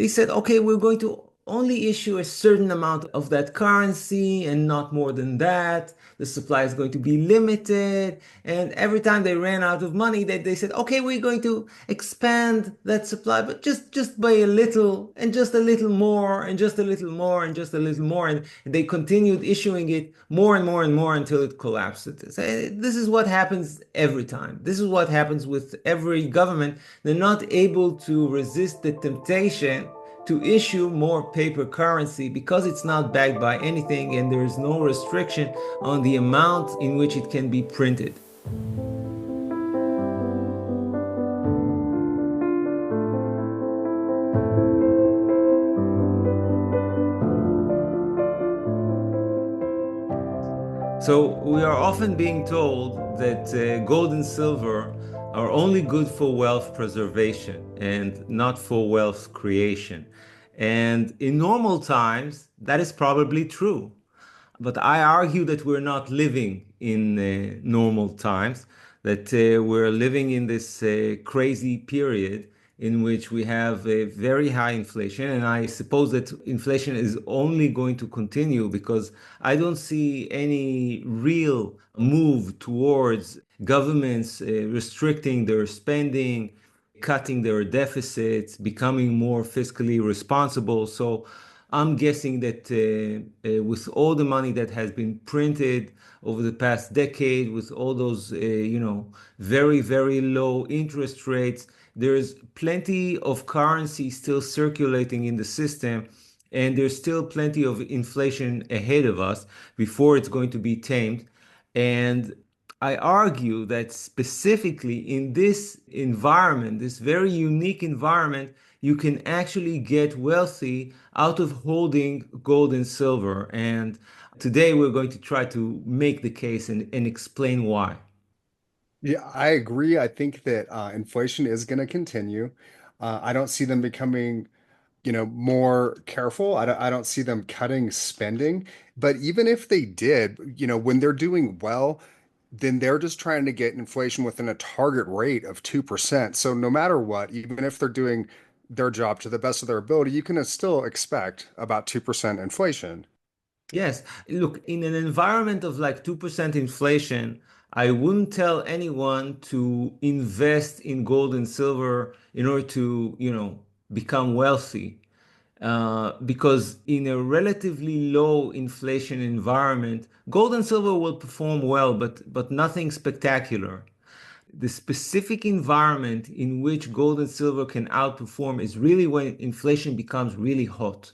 they said, okay, we're going to only issue a certain amount of that currency and not more than that. The supply is going to be limited. And every time they ran out of money, they said, okay, we're going to expand that supply, but just by a little and just a little more and just a little more and just a little more. And they continued issuing it more and more and more until it collapsed. This is what happens every time. This is what happens with every government. They're not able to resist the temptation to issue more paper currency because it's not backed by anything and there is no restriction on the amount in which it can be printed. So we are often being told that gold and silver are only good for wealth preservation and not for wealth creation. And in normal times, that is probably true. But I argue that we're not living in normal times, that we're living in this crazy period in which we have a very high inflation. And I suppose that inflation is only going to continue because I don't see any real move towards governments restricting their spending, cutting their deficits, becoming more fiscally responsible. So I'm guessing that with all the money that has been printed over the past decade, with all those, very, very low interest rates, there's plenty of currency still circulating in the system, and there's still plenty of inflation ahead of us before it's going to be tamed. And I argue that specifically in this environment, this very unique environment, you can actually get wealthy out of holding gold and silver. And today we're going to try to make the case and explain why. Yeah, I agree. I think that inflation is going to continue. I don't see them becoming, more careful. I don't see them cutting spending. But even if they did, when they're doing well, then they're just trying to get inflation within a target rate of 2%. So no matter what, even if they're doing their job to the best of their ability, you can still expect about 2% inflation. Yes, look, in an environment of like 2% inflation, I wouldn't tell anyone to invest in gold and silver in order to, become wealthy. Because in a relatively low inflation environment, gold and silver will perform well, but nothing spectacular. The specific environment in which gold and silver can outperform is really when inflation becomes really hot,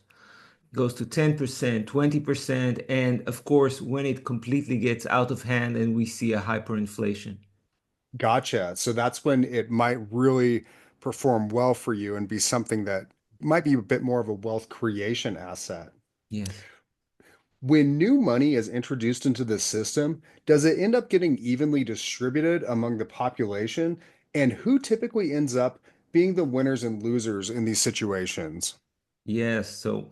goes to 10%, 20%, and of course, when it completely gets out of hand and we see a hyperinflation. Gotcha. So that's when it might really perform well for you and be something that might be a bit more of a wealth creation asset. Yes. When new money is introduced into the system, does it end up getting evenly distributed among the population? And who typically ends up being the winners and losers in these situations? Yes. So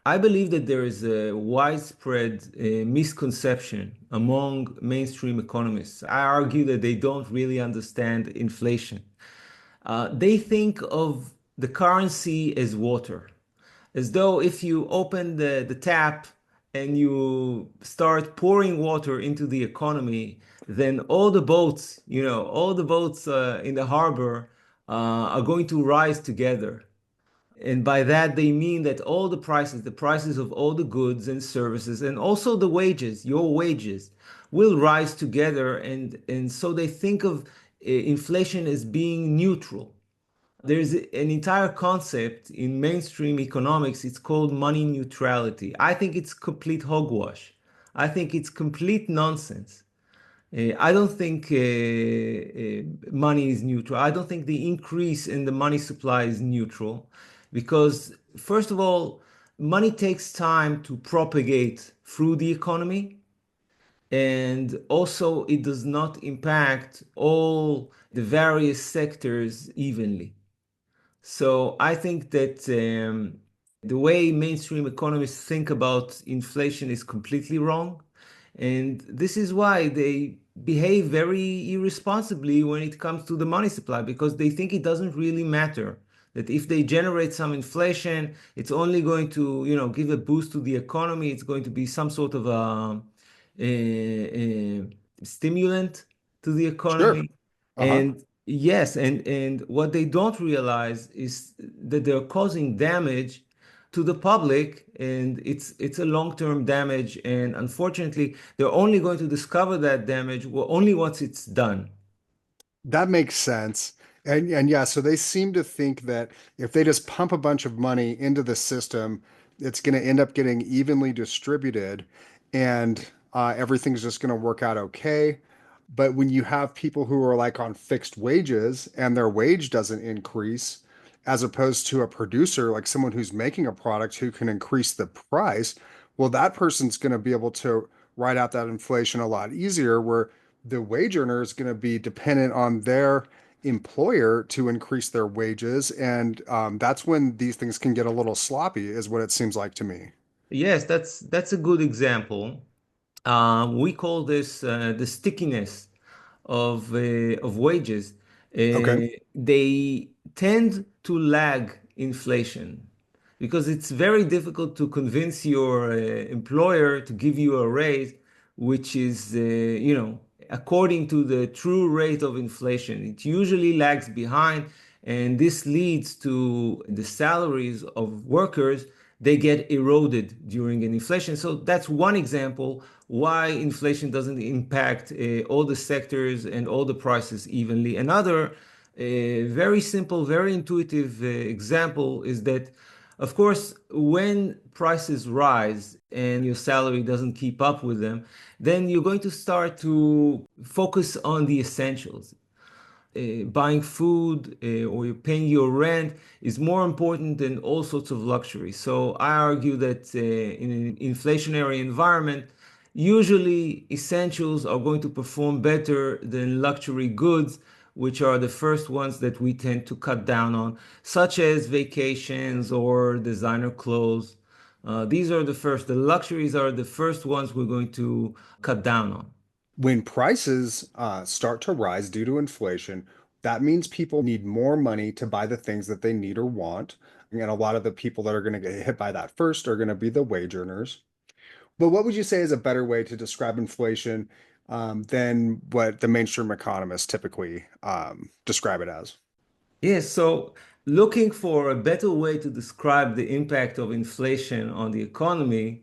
I believe that there is a widespread misconception among mainstream economists. I argue that they don't really understand inflation. They think of the currency as water, as though if you open the tap and you start pouring water into the economy, then all the boats in the harbor are going to rise together. And by that, they mean that all the prices of all the goods and services, and also the wages, your wages, will rise together. And so they think of inflation as being neutral. There's an entire concept in mainstream economics. It's called money neutrality. I think it's complete hogwash. I think it's complete nonsense. I don't think money is neutral. I don't think the increase in the money supply is neutral because, first of all, money takes time to propagate through the economy. And also, it does not impact all the various sectors evenly. So I think that the way mainstream economists think about inflation is completely wrong. And this is why they behave very irresponsibly when it comes to the money supply, because they think it doesn't really matter That if they generate some inflation, it's only going to, give a boost to the economy. It's going to be some sort of a stimulant to the Sure. economy. Uh-huh. And yes, and what they don't realize is that they're causing damage to the public, and it's a long-term damage. And unfortunately, they're only going to discover that damage only once it's done. That makes sense. And yeah, so they seem to think that if they just pump a bunch of money into the system, it's going to end up getting evenly distributed and everything's just going to work out okay. But when you have people who are like on fixed wages and their wage doesn't increase, as opposed to a producer, like someone who's making a product who can increase the price, well, that person's going to be able to ride out that inflation a lot easier, where the wage earner is going to be dependent on their employer to increase their wages. And that's when these things can get a little sloppy, is what it seems like to me. Yes, that's a good example. We call this the stickiness of wages. Okay. They tend to lag inflation because it's very difficult to convince your employer to give you a raise, which is, according to the true rate of inflation. It usually lags behind, and this leads to the salaries of workers. They get eroded during an inflation. So that's one example why inflation doesn't impact all the sectors and all the prices evenly. Another very simple, very intuitive example is that, of course, when prices rise and your salary doesn't keep up with them, then you're going to start to focus on the essentials. Buying food or you're paying your rent is more important than all sorts of luxuries. So I argue that in an inflationary environment, usually essentials are going to perform better than luxury goods, which are the first ones that we tend to cut down on, such as vacations or designer clothes. These are the first, the luxuries are the first ones we're going to cut down on. When prices start to rise due to inflation, that means people need more money to buy the things that they need or want. And a lot of the people that are going to get hit by that first are going to be the wage earners. But what would you say is a better way to describe inflation than what the mainstream economists typically describe it as? Yes, so looking for a better way to describe the impact of inflation on the economy,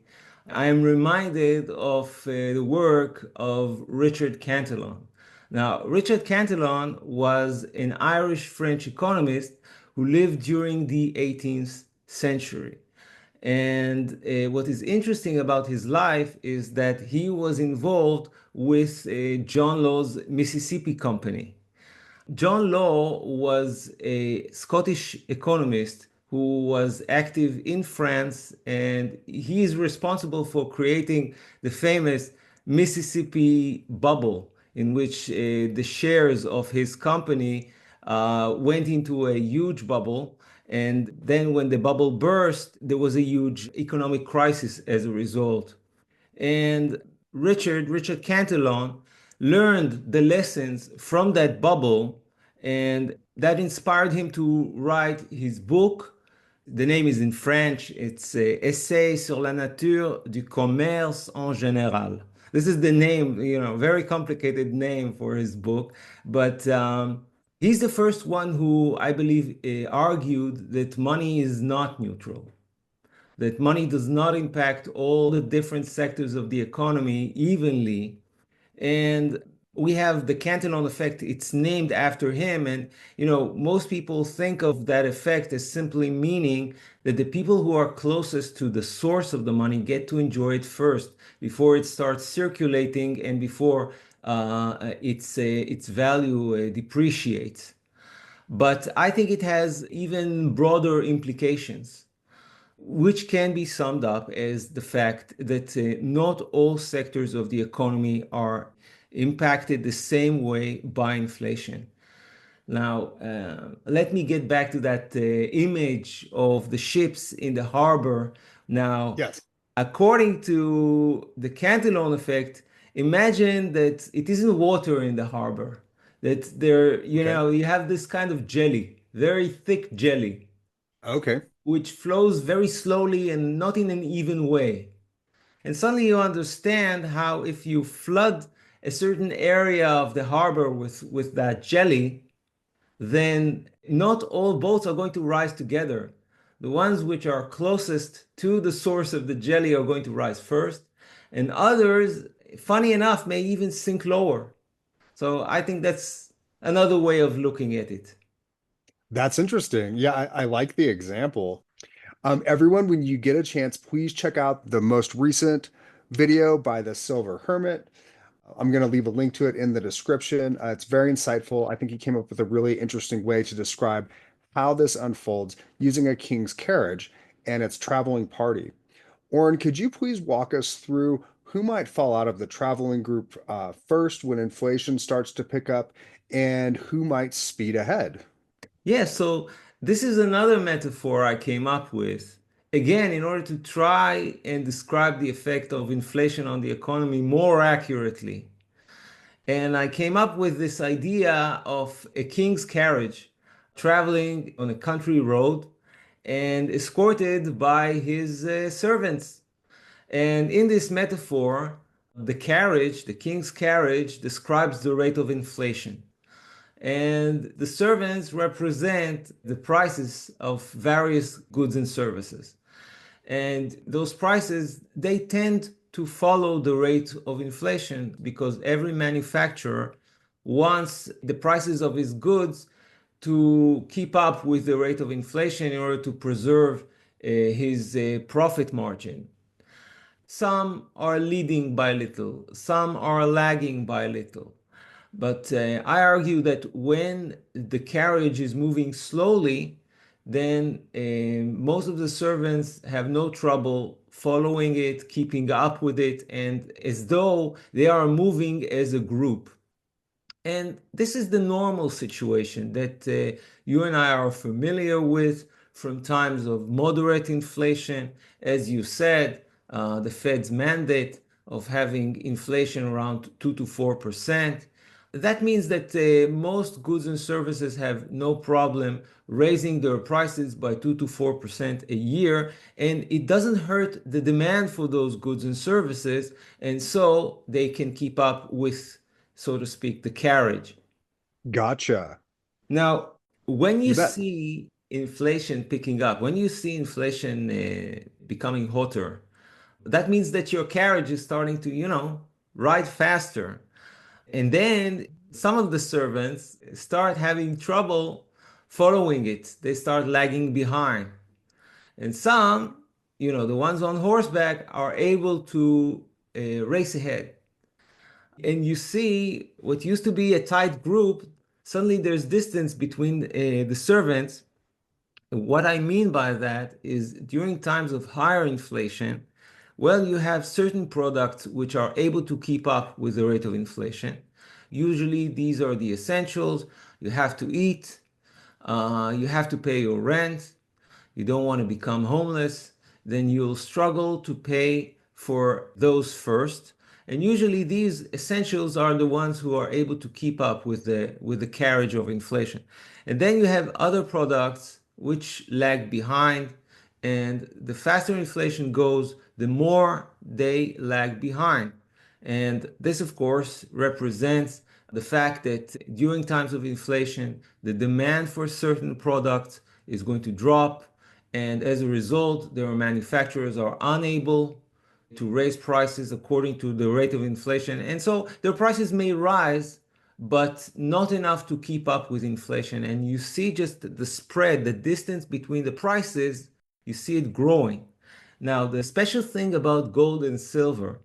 I am reminded of the work of Richard Cantillon. Now, Richard Cantillon was an Irish-French economist who lived during the 18th century. And what is interesting about his life is that he was involved with John Law's Mississippi Company. John Law was a Scottish economist who was active in France, and he is responsible for creating the famous Mississippi bubble, in which the shares of his company went into a huge bubble. And then, when the bubble burst, there was a huge economic crisis as a result. And Richard Cantillon, learned the lessons from that bubble, and that inspired him to write his book. The name is in French. It's Essai sur la nature du commerce en général. This is the name, very complicated name for his book, but he's the first one who, I believe, argued that money is not neutral, that money does not impact all the different sectors of the economy evenly. And we have the Cantillon effect. It's named after him. And, most people think of that effect as simply meaning that the people who are closest to the source of the money get to enjoy it first before it starts circulating and before its value depreciates. But I think it has even broader implications, which can be summed up as the fact that not all sectors of the economy are impacted the same way by inflation. Now, let me get back to that image of the ships in the harbor. Now, Yes. according to the Cantillon effect, imagine that it isn't water in the harbor, that there, Okay. you have this kind of jelly. very thick jelly, Okay. which flows very slowly and not in an even way. And suddenly you understand how if you flood a certain area of the harbor with that jelly, then not all boats are going to rise together. The ones which are closest to the source of the jelly are going to rise first, and others, funny enough, may even sink lower. So I think that's another way of looking at it. That's interesting. Yeah, I like the example. Everyone, when you get a chance, please check out the most recent video by the Silver Hermit. I'm going to leave a link to it in the description. It's very insightful. I think he came up with a really interesting way to describe how this unfolds using a king's carriage and its traveling party. Oren, could you please walk us through who might fall out of the traveling group first when inflation starts to pick up and who might speed ahead? Yeah, so this is another metaphor I came up with. Again, in order to try and describe the effect of inflation on the economy more accurately. And I came up with this idea of a king's carriage traveling on a country road and escorted by his servants. And in this metaphor, the carriage, the king's carriage, describes the rate of inflation. And the servants represent the prices of various goods and services. And those prices, they tend to follow the rate of inflation because every manufacturer wants the prices of his goods to keep up with the rate of inflation in order to preserve his profit margin. Some are leading by little, some are lagging by little. But I argue that when the carriage is moving slowly, then most of the servants have no trouble following it, keeping up with it, and as though they are moving as a group. And this is the normal situation that you and I are familiar with from times of moderate inflation. As you said, the Fed's mandate of having inflation around 2 to 4%. That means that most goods and services have no problem raising their prices by 2 to 4% a year, and it doesn't hurt the demand for those goods and services, and so they can keep up with, so to speak, the carriage. Gotcha. Now, when you That see inflation picking up, when you see inflation becoming hotter, that means that your carriage is starting to, ride faster. And then some of the servants start having trouble following it. They start lagging behind. And some, the ones on horseback are able to race ahead. And you see what used to be a tight group, suddenly there's distance between the servants. What I mean by that is during times of higher inflation, well, you have certain products which are able to keep up with the rate of inflation. Usually, these are the essentials. You have to eat, you have to pay your rent, you don't want to become homeless, then you'll struggle to pay for those first. And usually these essentials are the ones who are able to keep up with the carriage of inflation. And then you have other products which lag behind, and the faster inflation goes, the more they lag behind. And this, of course, represents the fact that during times of inflation, the demand for certain products is going to drop. And as a result, their manufacturers are unable to raise prices according to the rate of inflation. And so their prices may rise, but not enough to keep up with inflation. And you see just the spread, the distance between the prices, you see it growing. Now, the special thing about gold and silver,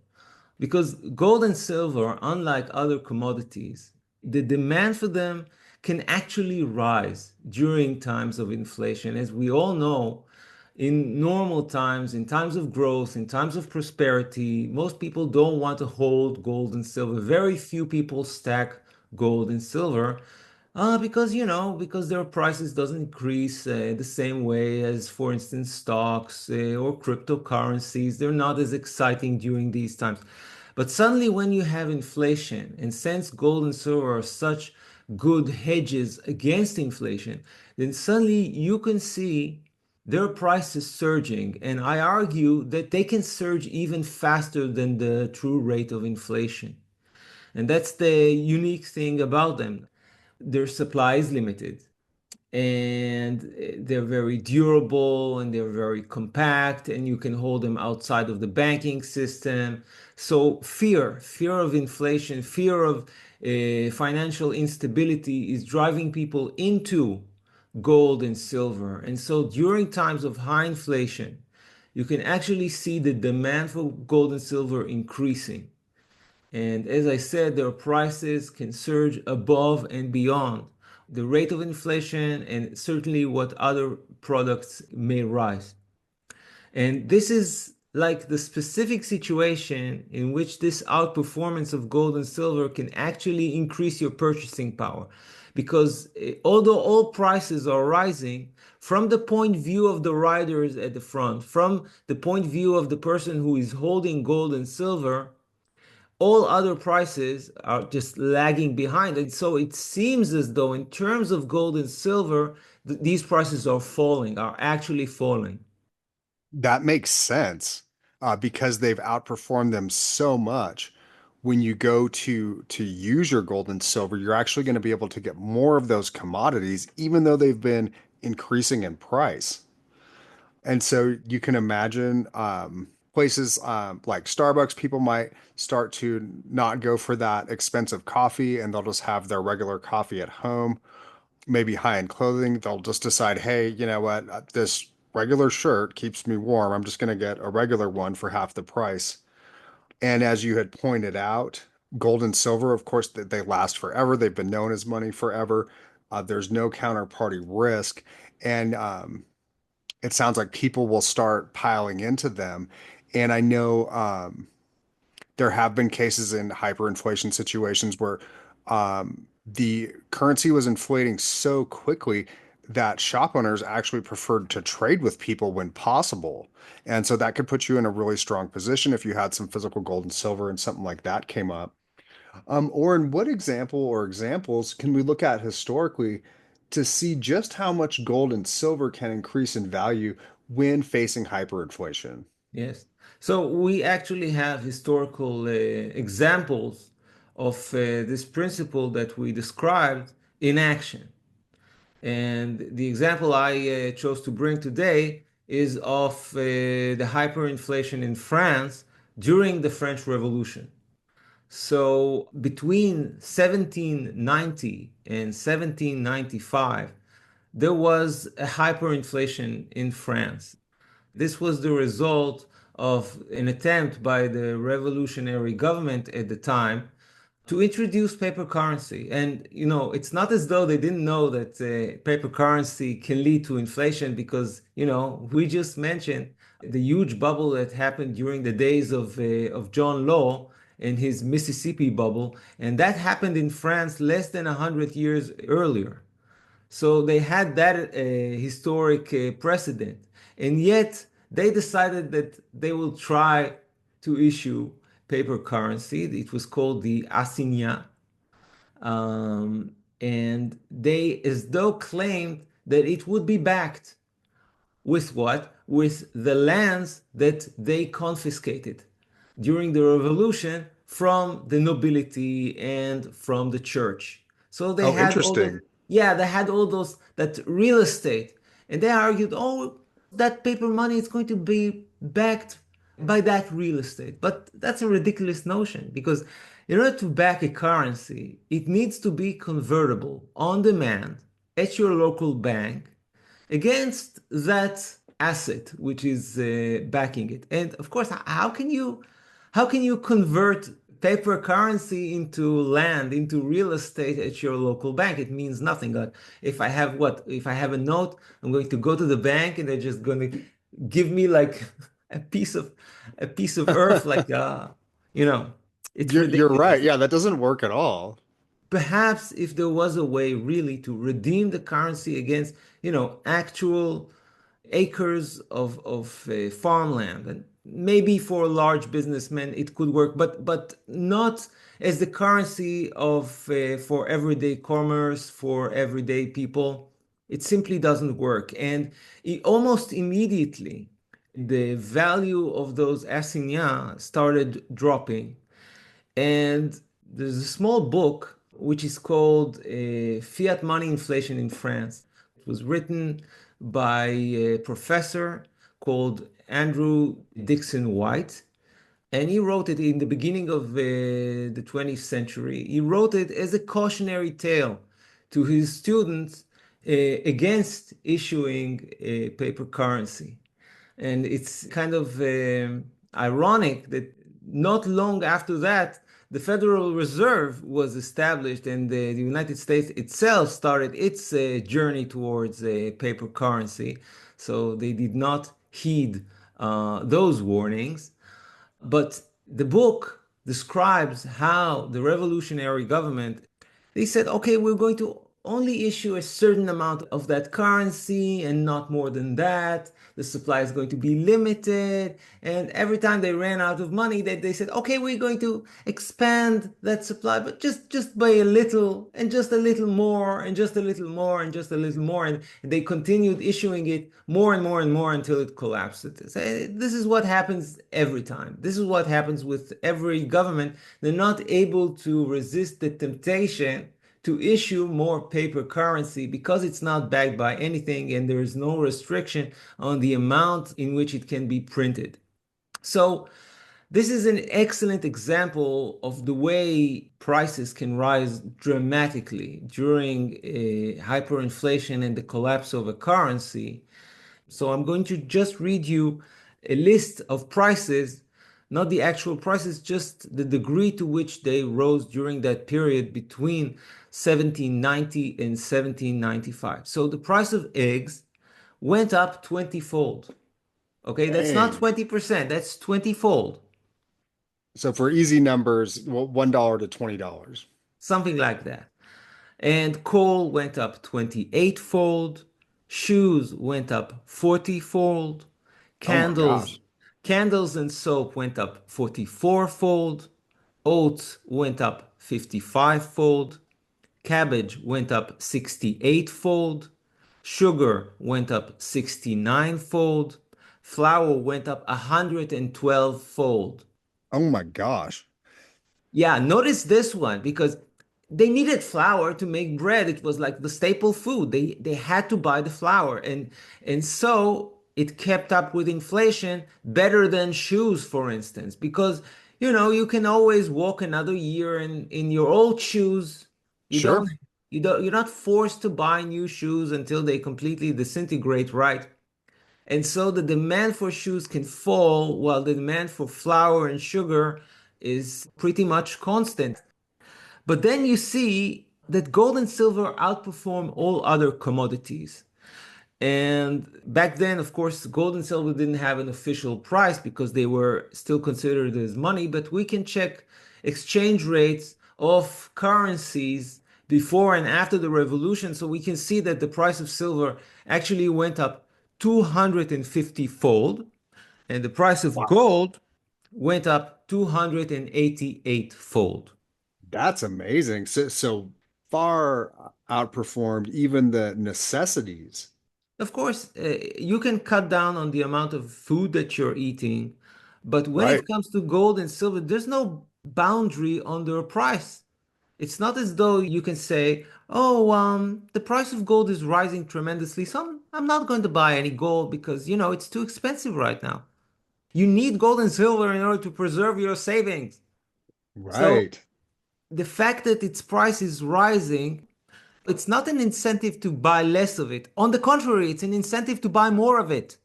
because gold and silver, unlike other commodities, the demand for them can actually rise during times of inflation. As we all know, in normal times, in times of growth, in times of prosperity, most people don't want to hold gold and silver. Very few people stack gold and silver because their prices doesn't increase the same way as, for instance, stocks or cryptocurrencies. They're not as exciting during these times. But suddenly, when you have inflation, and since gold and silver are such good hedges against inflation, then suddenly you can see their prices surging. And I argue that they can surge even faster than the true rate of inflation. And that's the unique thing about them. Their supply is limited and they're very durable and they're very compact and you can hold them outside of the banking system. So fear of inflation, fear of financial instability is driving people into gold and silver. And so during times of high inflation, you can actually see the demand for gold and silver increasing. And as I said, their prices can surge above and beyond the rate of inflation and certainly what other products may rise. And this is like the specific situation in which this outperformance of gold and silver can actually increase your purchasing power. Because although all prices are rising, from the point of view of the riders at the front, from the point of view of the person who is holding gold and silver, all other prices are just lagging behind. And so it seems as though, in terms of gold and silver, these prices are falling, are actually falling. That makes sense because they've outperformed them so much. When you go to use your gold and silver, you're actually going to be able to get more of those commodities, even though they've been increasing in price. And so you can imagine places like Starbucks, people might start to not go for that expensive coffee and they'll just have their regular coffee at home. Maybe high-end clothing, they'll just decide, hey, you know what, this regular shirt keeps me warm. I'm just going to get a regular one for half the price. And as you had pointed out, gold and silver, of course, they last forever. They've been known as money forever. There's no counterparty risk. And it sounds like people will start piling into them. And I know there have been cases in hyperinflation situations where the currency was inflating so quickly that shop owners actually preferred to trade with people when possible. And so that could put you in a really strong position if you had some physical gold and silver and something like that came up. Or in what example or examples can we look at historically to see just how much gold and silver can increase in value when facing hyperinflation? Yes. So we actually have historical examples of this principle that we described in action. And the example I chose to bring today is of the hyperinflation in France during the French Revolution. So between 1790 and 1795, there was a hyperinflation in France. This was the result of an attempt by the revolutionary government at the time to introduce paper currency. And, it's not as though they didn't know that paper currency can lead to inflation because, we just mentioned the huge bubble that happened during the days of John Law and his Mississippi bubble. And that happened in France less than 100 years earlier. So they had that historic precedent. And yet they decided that they will try to issue paper currency. It was called the Assignat. And they, as though, claimed that it would be backed with what? With the lands that they confiscated during the revolution from the nobility and from the church. So they Oh, had all those, interesting. yeah, they had all those, that real estate. And they argued, oh, that paper money is going to be backed by that real estate. But that's a ridiculous notion because in order to back a currency, it needs to be convertible on demand at your local bank against that asset which is backing it. And of course, how can you convert paper currency into land, into real estate at your local bank? It means nothing. Like if I have what? If I have a note, I'm going to go to the bank and they're just going to give me like a piece of earth, like you know, it's You're right. ridiculous. Yeah, that doesn't work at all. Perhaps if there was a way really to redeem the currency against, actual acres of farmland. And maybe for large businessmen it could work, but not as the currency of for everyday commerce, for everyday people. It simply doesn't work. And almost immediately, the value of those assignats started dropping. And there's a small book which is called Fiat Money Inflation in France. It was written by a professor called Andrew Dickson White. And he wrote it in the beginning of the 20th century. He wrote it as a cautionary tale to his students against issuing paper currency. And it's kind of ironic that not long after that, the Federal Reserve was established and the United States itself started its journey towards paper currency. So they did not heed those warnings. But the book describes how the revolutionary government, they said, okay, we're going to only issue a certain amount of that currency and not more than that. The supply is going to be limited. And every time they ran out of money, they said, okay, we're going to expand that supply, but just by a little and just a little more and just a little more and just a little more. And they continued issuing it more and more and more until it collapsed. This is what happens every time. This is what happens with every government. They're not able to resist the temptation to issue more paper currency because it's not backed by anything and there is no restriction on the amount in which it can be printed. So this is an excellent example of the way prices can rise dramatically during hyperinflation and the collapse of a currency. So I'm going to just read you a list of prices, not the actual prices, just the degree to which they rose during that period between 1790 and 1795. So the price of eggs went up 20-fold. Okay, that's not Dang. 20%, that's 20-fold, So for easy numbers, well, $1 to $20. something like that. And coal went up 28-fold, shoes went up 40-fold, Oh my candles, gosh. candles and soap went up 44-fold, oats went up 55-fold, cabbage went up 68-fold, sugar went up 69-fold, flour went up 112-fold. Oh my gosh. Yeah, notice this one because they needed flour to make bread. It was like the staple food. They had to buy the flour and so it kept up with inflation better than shoes, for instance, because you can always walk another year in your old shoes. You Sure. don't you're not forced to buy new shoes until they completely disintegrate, right? And so the demand for shoes can fall while the demand for flour and sugar is pretty much constant. But then you see that gold and silver outperform all other commodities. And back then, of course, gold and silver didn't have an official price because they were still considered as money, but we can check exchange rates of currencies before and after the revolution. So we can see that the price of silver actually went up 250-fold, and the price of Wow. gold went up 288-fold. That's amazing. So far outperformed even the necessities. Of course, you can cut down on the amount of food that you're eating, but when it Right. comes to gold and silver, there's no boundary on their price. It's not as though you can say, "Oh, the price of gold is rising tremendously, so I'm not going to buy any gold because, it's too expensive right now." You need gold and silver in order to preserve your savings. So Right. the fact that its price is rising, it's not an incentive to buy less of it. On the contrary, it's an incentive to buy more of it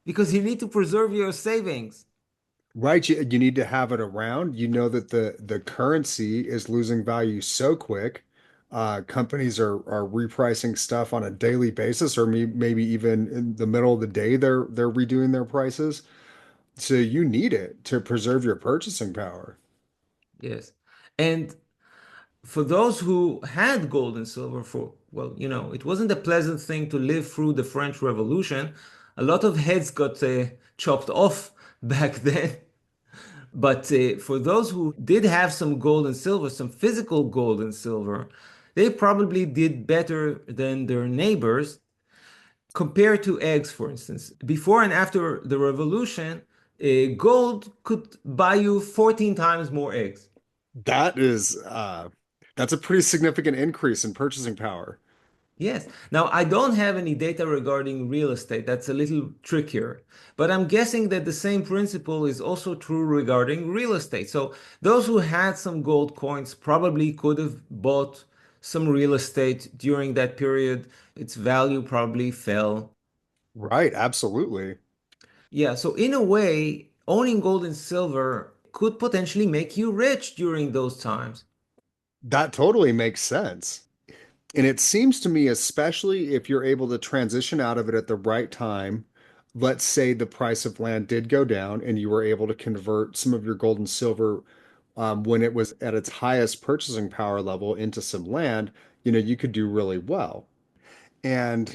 because you need to preserve your savings. Right. You need to have it around. You know that the currency is losing value so quick. Companies are repricing stuff on a daily basis, or maybe even in the middle of the day they're redoing their prices. So you need it to preserve your purchasing power. Yes. And for those who had gold and silver for, well, it wasn't a pleasant thing to live through the French Revolution. A lot of heads got chopped off back then. But for those who did have some gold and silver, some physical gold and silver, they probably did better than their neighbors compared to eggs, for instance. Before and after the revolution, gold could buy you 14 times more eggs. That is that's a pretty significant increase in purchasing power. Yes. Now, I don't have any data regarding real estate. That's a little trickier. But I'm guessing that the same principle is also true regarding real estate. So those who had some gold coins probably could have bought some real estate during that period. Its value probably fell. Right, absolutely. Yeah. So in a way, owning gold and silver could potentially make you rich during those times. That totally makes sense. And it seems to me, especially if you're able to transition out of it at the right time, let's say the price of land did go down and you were able to convert some of your gold and silver when it was at its highest purchasing power level into some land, you could do really well. And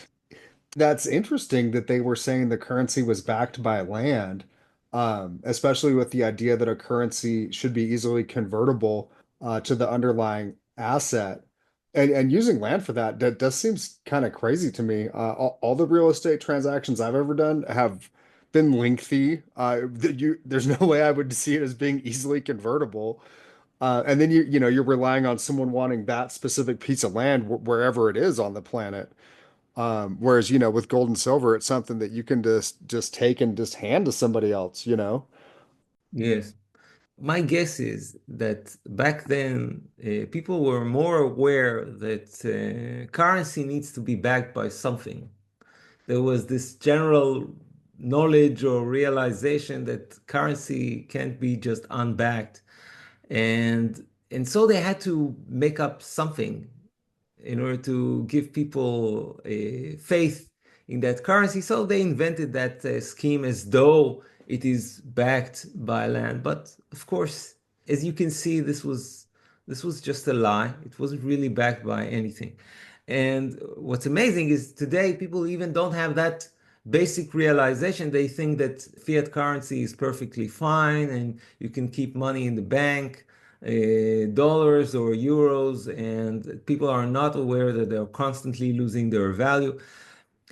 that's interesting that they were saying the currency was backed by land, especially with the idea that a currency should be easily convertible to the underlying asset. And using land for that, that does seems kind of crazy to me. All the real estate transactions I've ever done have been lengthy. There's no way I would see it as being easily convertible. And then you're relying on someone wanting that specific piece of land wherever it is on the planet. Whereas, with gold and silver, it's something that you can just take and just hand to somebody else. Yes. My guess is that back then, people were more aware that currency needs to be backed by something. There was this general knowledge or realization that currency can't be just unbacked. And so they had to make up something in order to give people faith in that currency. So they invented that scheme as though it is backed by land. But of course, as you can see, this was just a lie. It wasn't really backed by anything. And what's amazing is today people even don't have that basic realization. They think that fiat currency is perfectly fine and you can keep money in the bank, dollars or euros, and people are not aware that they're constantly losing their value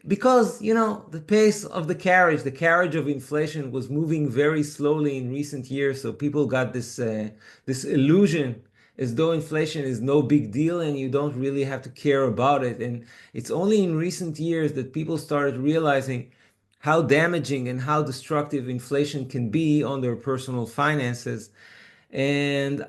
because the pace of the carriage of inflation was moving very slowly in recent years. So people got this illusion as though inflation is no big deal and you don't really have to care about it. And it's only in recent years that people started realizing how damaging and how destructive inflation can be on their personal finances. And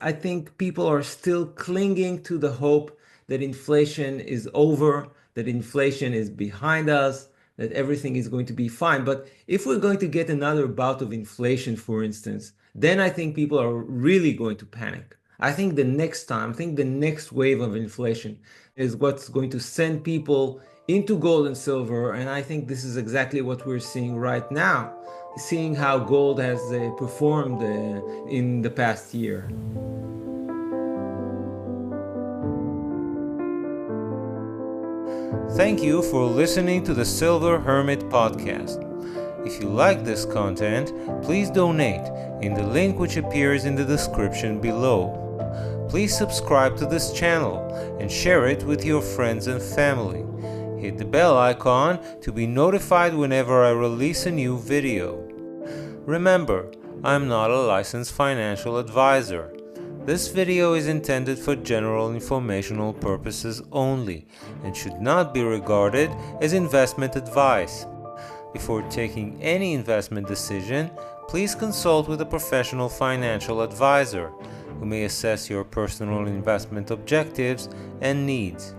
I think people are still clinging to the hope that inflation is over, that inflation is behind us, that everything is going to be fine. But if we're going to get another bout of inflation, for instance, then I think people are really going to panic. I think the next wave of inflation is what's going to send people into gold and silver. And I think this is exactly what we're seeing right now, seeing how gold has performed in the past year. Thank you for listening to the Silver Hermit podcast. If you like this content, please donate in the link which appears in the description below. Please subscribe to this channel and share it with your friends and family. Hit the bell icon to be notified whenever I release a new video. Remember, I'm not a licensed financial advisor. This video is intended for general informational purposes only and should not be regarded as investment advice. Before taking any investment decision, please consult with a professional financial advisor who may assess your personal investment objectives and needs.